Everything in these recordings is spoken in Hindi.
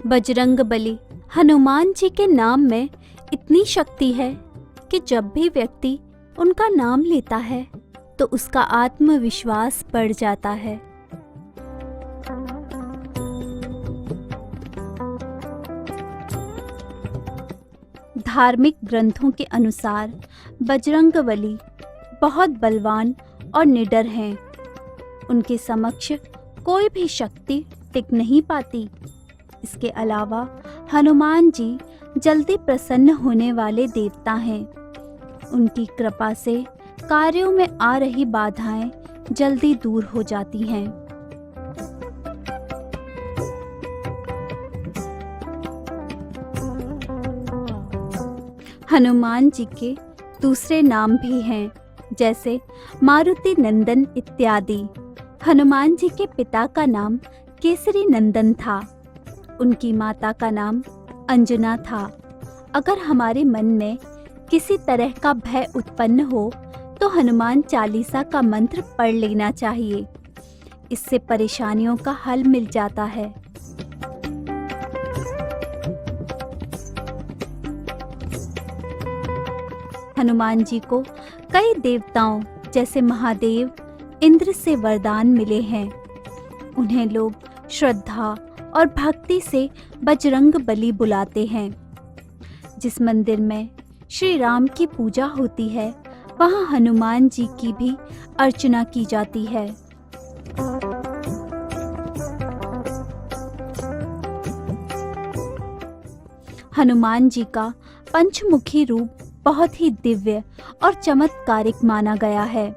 बजरंगबली हनुमान जी के नाम में इतनी शक्ति है कि जब भी व्यक्ति उनका नाम लेता है तो उसका आत्मविश्वास बढ़ जाता है। धार्मिक ग्रंथों के अनुसार बजरंगबली बहुत बलवान और निडर हैं। उनके समक्ष कोई भी शक्ति टिक नहीं पाती। इसके अलावा हनुमान जी जल्दी प्रसन्न होने वाले देवता हैं। उनकी कृपा से कार्यों में आ रही बाधाएं जल्दी दूर हो जाती हैं। हनुमान जी के दूसरे नाम भी हैं, जैसे मारुति नंदन इत्यादि। हनुमान जी के पिता का नाम केसरी नंदन था। उनकी माता का नाम अंजना था। अगर हमारे मन में किसी तरह का भय उत्पन्न हो तो हनुमान चालीसा का मंत्र पढ़ लेना चाहिए। इससे परेशानियों का हल मिल जाता है। हनुमान जी को कई देवताओं जैसे महादेव, इंद्र से वरदान मिले हैं। उन्हें लोग श्रद्धा और भक्ति से बजरंगबली बुलाते हैं। जिस मंदिर में श्री राम की पूजा होती है वहाँ हनुमान जी की भी अर्चना की जाती है। हनुमान जी का पंचमुखी रूप बहुत ही दिव्य और चमत्कारिक माना गया है।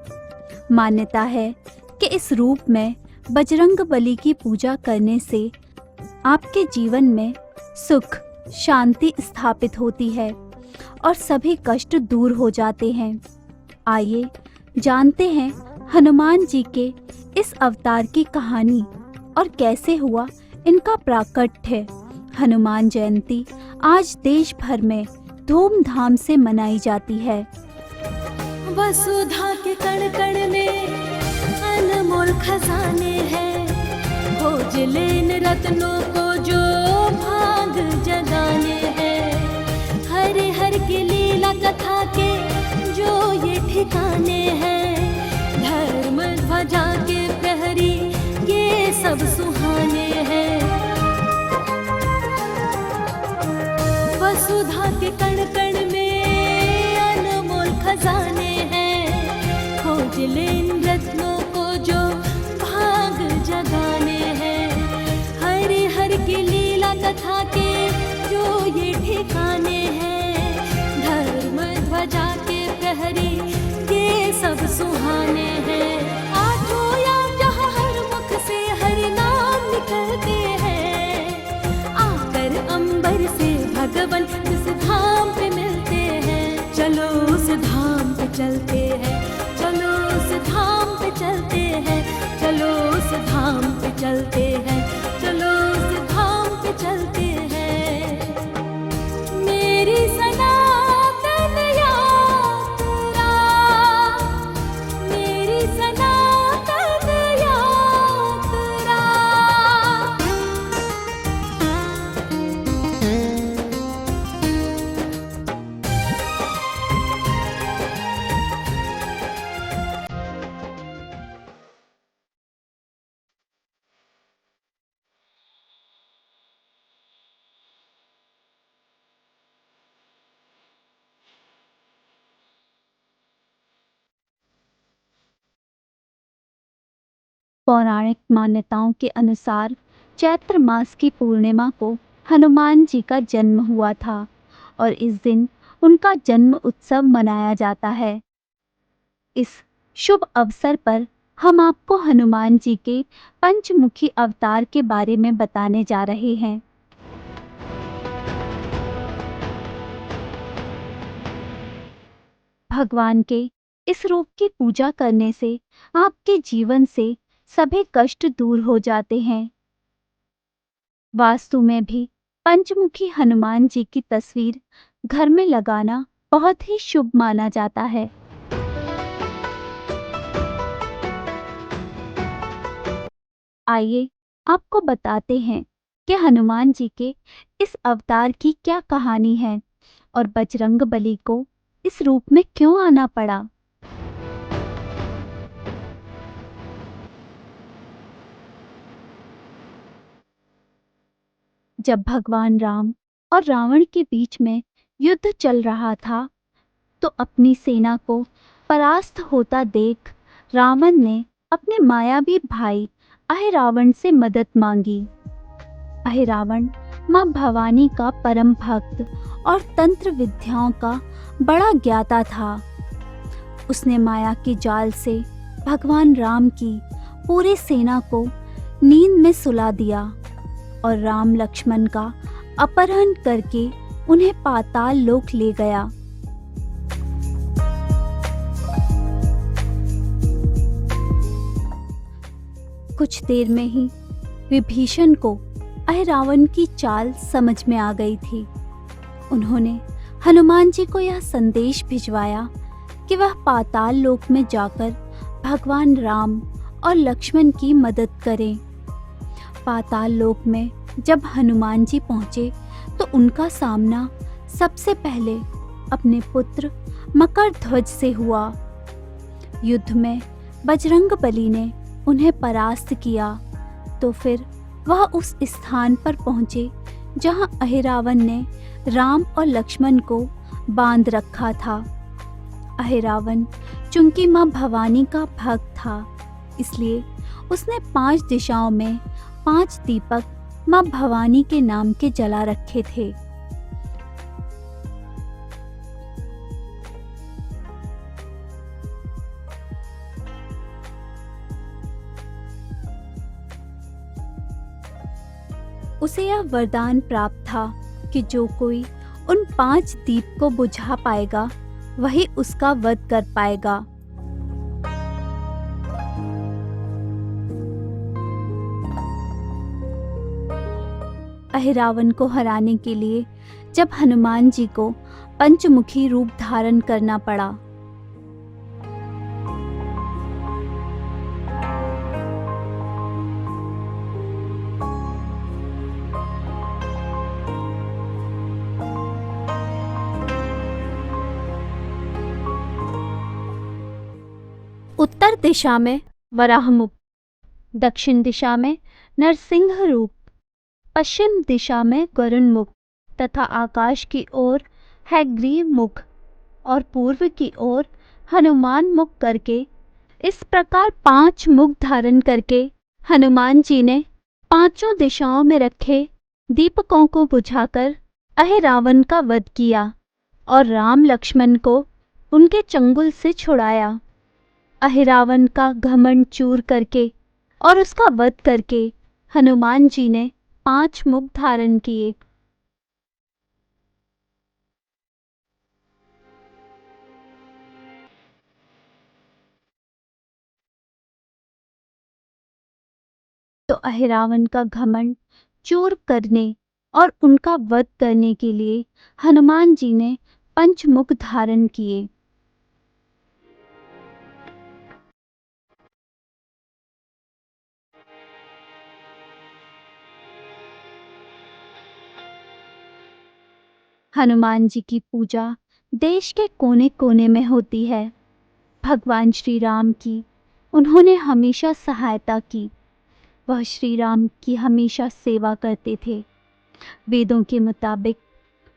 मान्यता है कि इस रूप में बजरंगबली की पूजा करने से आपके जीवन में सुख, शांति स्थापित होती है और सभी कष्ट दूर हो जाते हैं। आइए जानते हैं हनुमान जी के इस अवतार की कहानी और कैसे हुआ इनका प्राकट्य। हनुमान जयंती आज देश भर में धूमधाम से मनाई जाती है। वसुधा के कण कण में अनमोल खजाने हैं। खोज लेन रत्नों को जो भाग जगाने हैं। हरे हर की लीला कथा के जो ये ठिकाने हैं। धर्म ध्वजा के प्रहरी ये सब सुहाने हैं। वसुधा के कण कण में अनमोल खजाने हैं। खोज लेन रत्नों को जो भाग जगाने हैं। हरि हर की लीला कथा के जो ये ठिकाने हैं। धर्म ध्वजा के प्रहरी ये सब सुहाने हैं। आठों याम जहाँ हर मुख से हरि नाम निकलते हैं। आकर अंबर से भगवन जिस धाम पे मिलते हैं। चलो उस धाम पे चलते हैं। चलो उस धाम पे चलते हैं। चलो उस धाम पे चलते हैं। चलो उस धाम पे चलते हैं। मेरी सनातन यात्रा, मेरी सनातन यात्रा। पौराणिक मान्यताओं के अनुसार चैत्र मास की पूर्णिमा को हनुमान जी का जन्म हुआ था और इस दिन उनका जन्म उत्सव मनाया जाता है। इस शुभ अवसर पर हम आपको हनुमान जी के पंचमुखी अवतार के बारे में बताने जा रहे हैं। भगवान के इस रूप की पूजा करने से आपके जीवन से सभी कष्ट दूर हो जाते हैं। वास्तु में भी पंचमुखी हनुमान जी की तस्वीर घर में लगाना बहुत ही शुभ माना जाता है। आइए आपको बताते हैं कि हनुमान जी के इस अवतार की क्या कहानी है और बजरंगबली को इस रूप में क्यों आना पड़ा। जब भगवान राम और रावण के बीच में युद्ध चल रहा था, तो अपनी सेना को परास्त होता देख रावण ने अपने मायावी भाई अहिरावण से मदद मांगी। अहिरावण मां भवानी का परम भक्त और तंत्र विद्याओं का बड़ा ज्ञाता था। उसने माया के जाल से भगवान राम की पूरी सेना को नींद में सुला दिया और राम लक्ष्मण का अपहरण करके उन्हें पाताल लोक ले गया। कुछ देर में ही विभीषण को अहिरावण की चाल समझ में आ गई थी। उन्होंने हनुमान जी को यह संदेश भिजवाया कि वह पाताल लोक में जाकर भगवान राम और लक्ष्मण की मदद करें। पाताल लोक में जब हनुमान जी पहुंचे तो उनका सामना सबसे पहले अपने पुत्र मकरध्वज से हुआ। युद्ध में बजरंगबली ने उन्हें परास्त किया तो फिर वह उस स्थान पर पहुंचे जहां अहिरावण ने राम और लक्ष्मण को बांध रखा था। अहिरावण चूंकि मां भवानी का भक्त था, इसलिए उसने 5 दिशाओं में 5 दीपक मां भवानी के नाम के जला रखे थे। उसे यह वरदान प्राप्त था कि जो कोई उन 5 दीप को बुझा पाएगा वही उसका वध कर पाएगा। अहिरावण को हराने के लिए जब हनुमान जी को पंचमुखी रूप धारण करना पड़ा, उत्तर दिशा में वराह मुख, दक्षिण दिशा में नरसिंह रूप, पश्चिम दिशा में गरुण मुख तथा आकाश की ओर है ग्रीव मुख और पूर्व की ओर हनुमान मुख करके, इस प्रकार 5 मुख धारण करके हनुमान जी ने 5 दिशाओं में रखे दीपकों को बुझाकर अहिरावण का वध किया और राम लक्ष्मण को उनके चंगुल से छुड़ाया। अहिरावण का घमंड चूर करके और उसका वध करके हनुमान जी ने 5 मुख धारण किए। तो अहिरावण का घमंड चूर करने और उनका वध करने के लिए हनुमान जी ने 5 मुख धारण किए। हनुमान जी की पूजा देश के कोने कोने में होती है। भगवान श्री राम की उन्होंने हमेशा सहायता की। वह श्री राम की हमेशा सेवा करते थे। वेदों के मुताबिक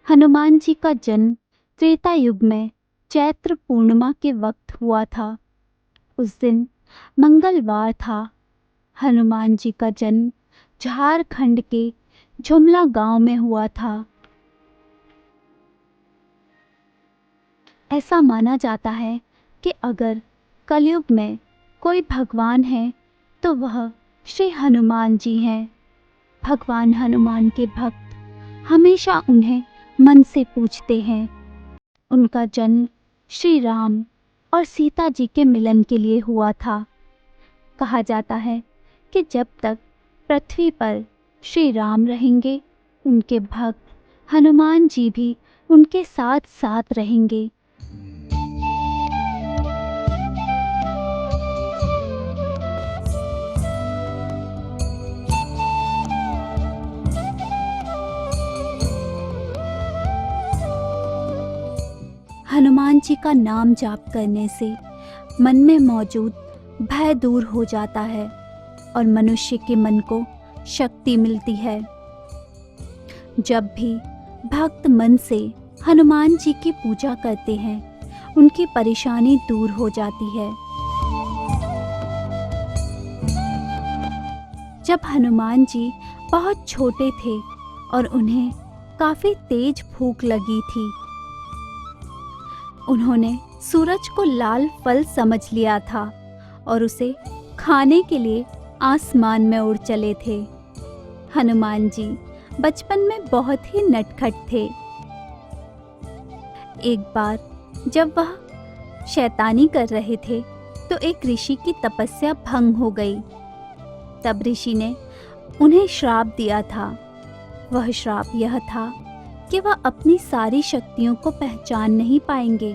हनुमान जी का जन्म त्रेता युग में चैत्र पूर्णिमा के वक्त हुआ था। उस दिन मंगलवार था। हनुमान जी का जन्म झारखंड के झुमला गांव में हुआ था। ऐसा माना जाता है कि अगर कलयुग में कोई भगवान है तो वह श्री हनुमान जी हैं। भगवान हनुमान के भक्त हमेशा उन्हें मन से पूजते हैं। उनका जन्म श्री राम और सीता जी के मिलन के लिए हुआ था। कहा जाता है कि जब तक पृथ्वी पर श्री राम रहेंगे, उनके भक्त हनुमान जी भी उनके साथ साथ रहेंगे। हनुमान जी का नाम जाप करने से मन में मौजूद भय दूर हो जाता है और मनुष्य के मन को शक्ति मिलती है। जब भी भक्त मन से हनुमान जी की पूजा करते हैं, उनकी परेशानी दूर हो जाती है। जब हनुमान जी बहुत छोटे थे और उन्हें काफी तेज भूख लगी थी, उन्होंने सूरज को लाल फल समझ लिया था और उसे खाने के लिए आसमान में उड़ चले थे। हनुमान जी बचपन में बहुत ही नटखट थे। एक बार जब वह शैतानी कर रहे थे तो एक ऋषि की तपस्या भंग हो गई। तब ऋषि ने उन्हें श्राप दिया था। वह श्राप यह था कि वह अपनी सारी शक्तियों को पहचान नहीं पाएंगे।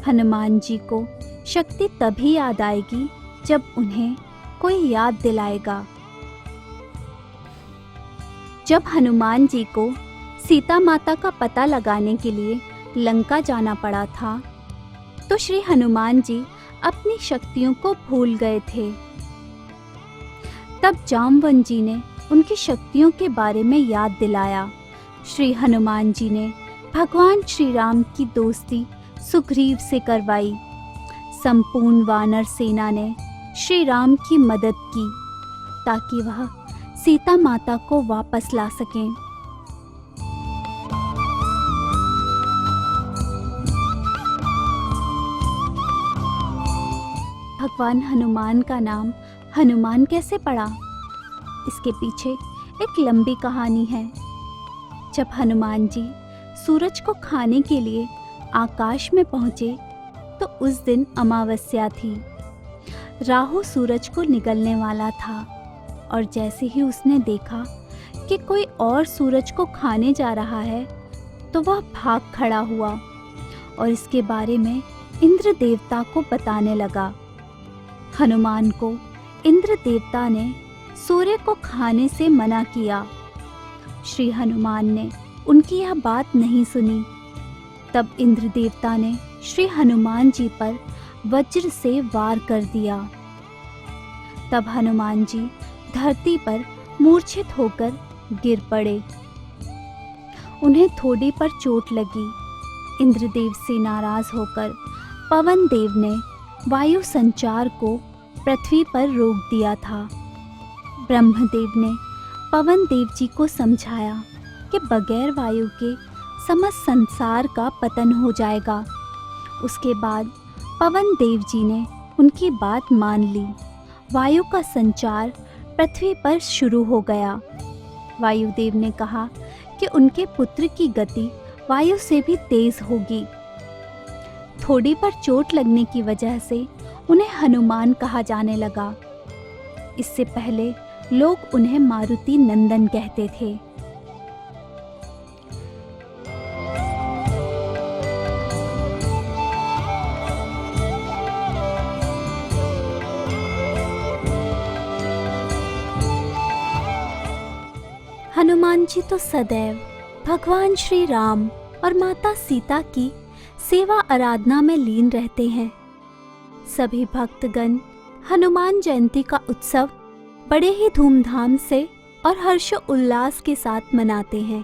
हनुमान जी को शक्ति तभी याद आएगी जब उन्हें कोई याद दिलाएगा। जब हनुमान जी को सीता माता का पता लगाने के लिए लंका जाना पड़ा था, तो श्री हनुमान जी अपनी शक्तियों को भूल गए थे। तब जामवन जी ने उनकी शक्तियों के बारे में याद दिलाया। श्री हनुमान जी ने भगवान श्री राम की दोस्ती सुग्रीव से करवाई। संपूर्ण वानर सेना ने श्री राम की मदद की ताकि वह सीता माता को वापस ला सकें। भगवान हनुमान का नाम हनुमान कैसे पड़ा? इसके पीछे एक लंबी कहानी है। जब हनुमान जी सूरज को खाने के लिए आकाश में पहुंचे तो उस दिन अमावस्या थी। राहु सूरज को निगलने वाला था और जैसे ही उसने देखा कि कोई और सूरज को खाने जा रहा है तो वह भाग खड़ा हुआ और इसके बारे में इंद्र देवता को बताने लगा। हनुमान को इंद्र देवता ने सूर्य को खाने से मना किया। श्री हनुमान ने उनकी यह बात नहीं सुनी। तब इंद्र देवता ने श्री हनुमान जी पर वज्र से वार कर दिया। तब हनुमान जी धरती पर मूर्छित होकर गिर पड़े। उन्हें थोड़ी पर चोट लगी। इंद्रदेव से नाराज होकर पवन देव ने वायु संचार को पृथ्वी पर रोक दिया था। ब्रह्मदेव ने पवन देव जी को समझाया कि बगैर वायु के समस्त संसार का पतन हो जाएगा। उसके बाद पवन देव जी ने उनकी बात मान ली। वायु का संचार पृथ्वी पर शुरू हो गया। वायुदेव ने कहा कि उनके पुत्र की गति वायु से भी तेज होगी। थोड़ी पर चोट लगने की वजह से उन्हें हनुमान कहा जाने लगा। इससे पहले लोग उन्हें मारुति नंदन कहते थे। हनुमान जी तो सदैव भगवान श्री राम और माता सीता की सेवा आराधना में लीन रहते हैं। सभी भक्तगण हनुमान जयंती का उत्सव बड़े ही धूमधाम से और हर्षो उल्लास के साथ मनाते हैं।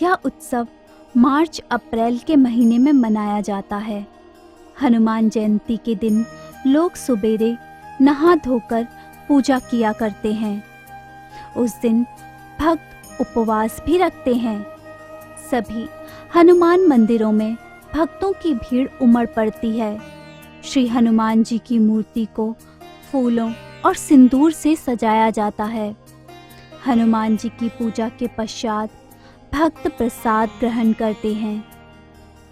यह उत्सव मार्च अप्रैल के महीने में मनाया जाता है। हनुमान जयंती के दिन लोग सुबेरे नहा धोकर पूजा किया करते हैं। उस दिन भक्त उपवास भी रखते हैं। सभी हनुमान मंदिरों में भक्तों की भीड़ उमड़ पड़ती है। श्री हनुमान जी की मूर्ति को फूलों और सिंदूर से सजाया जाता है। हनुमान जी की पूजा के पश्चात भक्त प्रसाद ग्रहण करते हैं।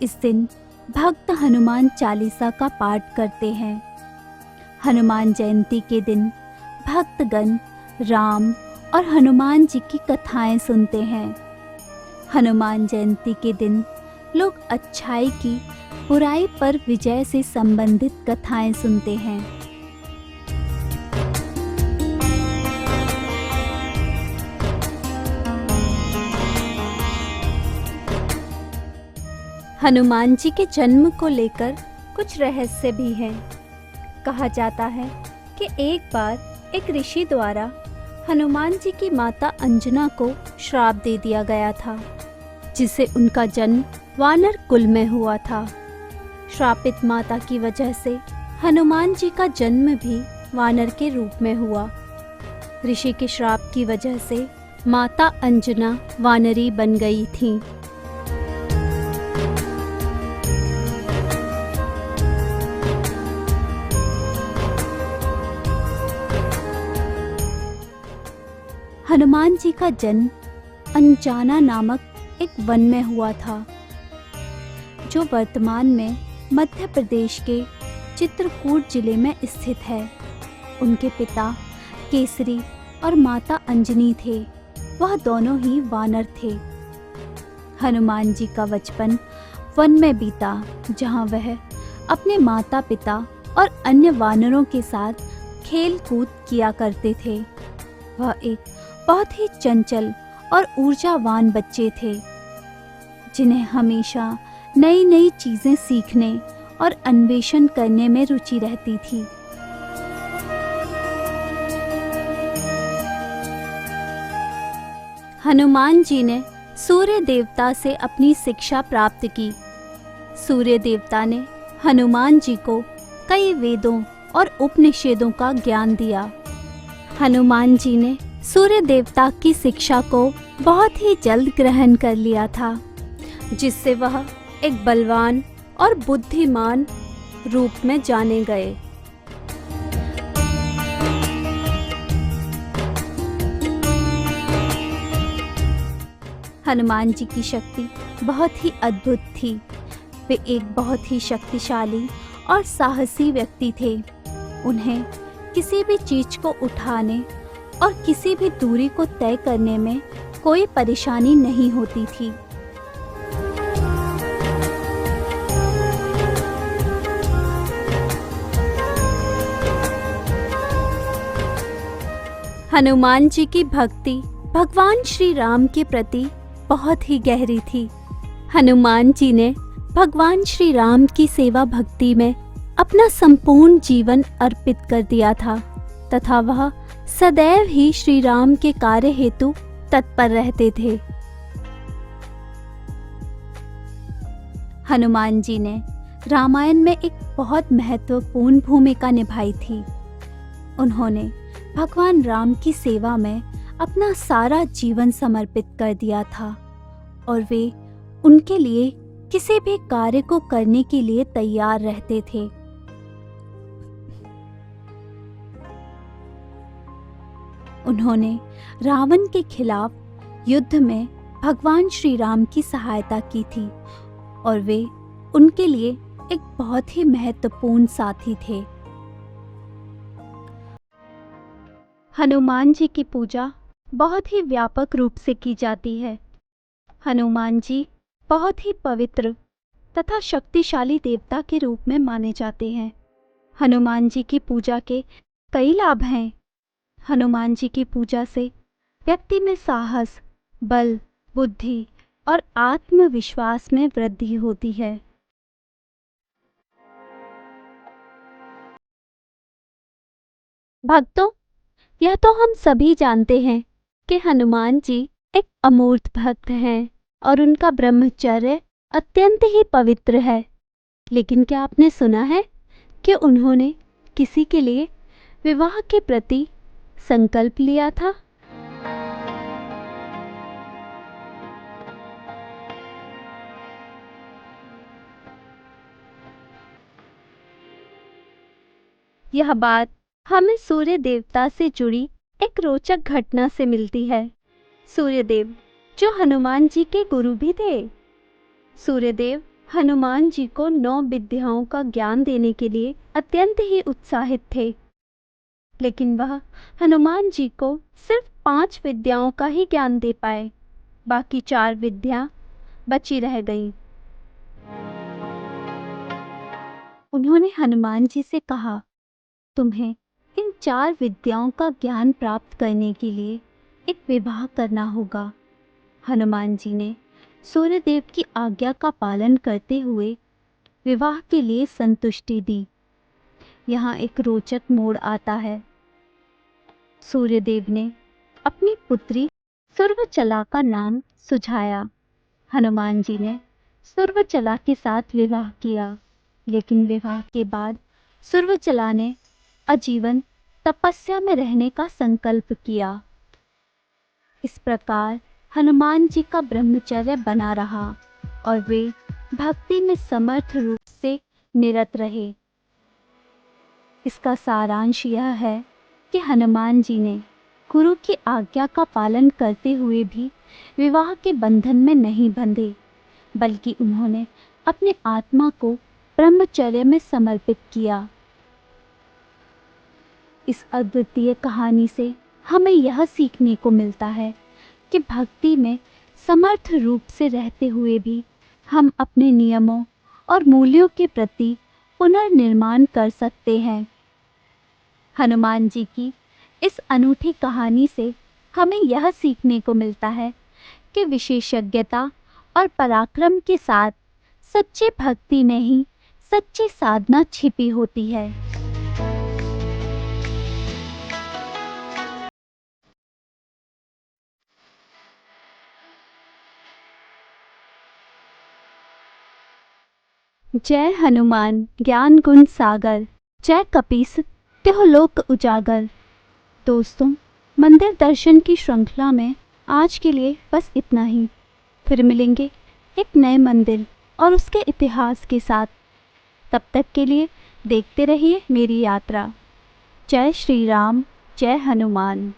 इस दिन भक्त हनुमान चालीसा का पाठ करते हैं। हनुमान जयंती के दिन भक्तगण राम और हनुमान जी की कथाएं सुनते हैं। हनुमान जयंती के दिन लोग अच्छाई की बुराई पर विजय से संबंधित कथाएं सुनते हैं। हनुमान जी के जन्म को लेकर कुछ रहस्य भी हैं। कहा जाता है कि एक बार एक ऋषि द्वारा हनुमान जी की माता अंजना को श्राप दे दिया गया था, जिससे उनका जन्म वानर कुल में हुआ था। श्रापित माता की वजह से हनुमान जी का जन्म भी वानर के रूप में हुआ। ऋषि के श्राप की वजह से माता अंजना वानरी बन गई थीं। हनुमान जी का जन्म अंजाना नामक एक वन में हुआ था, जो वर्तमान में मध्य प्रदेश के चित्रकूट जिले में स्थित है। उनके पिता केसरी और माता अंजनी थे। वह दोनों ही वानर थे। हनुमान जी का बचपन वन में बीता, जहां वह अपने माता पिता और अन्य वानरों के साथ खेल कूद किया करते थे। वह एक बहुत ही चंचल और ऊर्जावान बच्चे थे, जिन्हें हमेशा नई नई चीजें सीखने और अन्वेषण करने में रुचि रहती थी। हनुमान जी ने सूर्य देवता से अपनी शिक्षा प्राप्त की। सूर्य देवता ने हनुमान जी को कई वेदों और उपनिषदों का ज्ञान दिया। हनुमान जी ने सूर्य देवता की शिक्षा को बहुत ही जल्द ग्रहण कर लिया था, जिससे वह एक बलवान और बुद्धिमान रूप में जाने गए। हनुमान जी की शक्ति बहुत ही अद्भुत थी। वे एक बहुत ही शक्तिशाली और साहसी व्यक्ति थे। उन्हें किसी भी चीज को उठाने और किसी भी दूरी को तय करने में कोई परेशानी नहीं होती थी। हनुमान जी की भक्ति भगवान श्री राम के प्रति बहुत ही गहरी थी। हनुमान जी ने भगवान श्री राम की सेवा भक्ति में अपना संपूर्ण जीवन अर्पित कर दिया था तथा वह सदैव ही श्री राम के कार्य हेतु तत्पर रहते थे। हनुमान जी ने रामायण में एक बहुत महत्वपूर्ण भूमिका निभाई थी। उन्होंने भगवान राम की सेवा में अपना सारा जीवन समर्पित कर दिया था और वे उनके लिए किसी भी कार्य को करने के लिए तैयार रहते थे। उन्होंने रावण के खिलाफ युद्ध में भगवान श्री राम की सहायता की थी और वे उनके लिए एक बहुत ही महत्वपूर्ण साथी थे। हनुमान जी की पूजा बहुत ही व्यापक रूप से की जाती है। हनुमान जी बहुत ही पवित्र तथा शक्तिशाली देवता के रूप में माने जाते हैं। हनुमान जी की पूजा के कई लाभ हैं। हनुमान जी की पूजा से व्यक्ति में साहस, बल, बुद्धि और आत्मविश्वास में वृद्धि होती है। भक्तों, यह तो हम सभी जानते हैं कि हनुमान जी एक अमूर्त भक्त हैं और उनका ब्रह्मचर्य अत्यंत ही पवित्र है। लेकिन क्या आपने सुना है कि उन्होंने किसी के लिए विवाह के प्रति संकल्प लिया था? यह बात हमें सूर्य देवता से जुड़ी एक रोचक घटना से मिलती है। सूर्यदेव जो हनुमान जी के गुरु भी थे। सूर्यदेव हनुमान जी को 9 विद्याओं का ज्ञान देने के लिए अत्यंत ही उत्साहित थे, लेकिन वह हनुमान जी को सिर्फ 5 विद्याओं का ही ज्ञान दे पाए। बाकी 4 विद्या बची रह गईं। उन्होंने हनुमान जी से कहा, तुम्हें इन 4 विद्याओं का ज्ञान प्राप्त करने के लिए एक विवाह करना होगा। हनुमान जी ने सूर्यदेव की आज्ञा का पालन करते हुए विवाह के लिए संतुष्टि दी। यहाँ एक रोचक मोड़ आता है। सूर्यदेव ने अपनी पुत्री सुर्वचला का नाम सुझाया। हनुमान जी ने सुर्वचला के साथ विवाह किया, लेकिन विवाह के बाद सुर्वचला ने आजीवन तपस्या में रहने का संकल्प किया। इस प्रकार हनुमान जी का ब्रह्मचर्य बना रहा और वे भक्ति में समर्थ रूप से निरत रहे। इसका सारांश यह है कि हनुमान जी ने गुरु की आज्ञा का पालन करते हुए भी विवाह के बंधन में नहीं बंधे, बल्कि उन्होंने अपने आत्मा को ब्रह्मचर्य में समर्पित किया। इस अद्वितीय कहानी से हमें यह सीखने को मिलता है कि भक्ति में समर्थ रूप से रहते हुए भी हम अपने नियमों और मूल्यों के प्रति पुनर्निर्माण कर सकते हैं। हनुमान जी की इस अनूठी कहानी से हमें यह सीखने को मिलता है कि विशेषज्ञता और पराक्रम के साथ सच्ची भक्ति में ही सच्ची साधना छिपी होती है। जय हनुमान ज्ञान गुण सागर, जय कपीस तिहुँ लोक उजागर। दोस्तों, मंदिर दर्शन की श्रृंखला में आज के लिए बस इतना ही। फिर मिलेंगे एक नए मंदिर और उसके इतिहास के साथ। तब तक के लिए देखते रहिए मेरी यात्रा। जय श्री राम, जय हनुमान।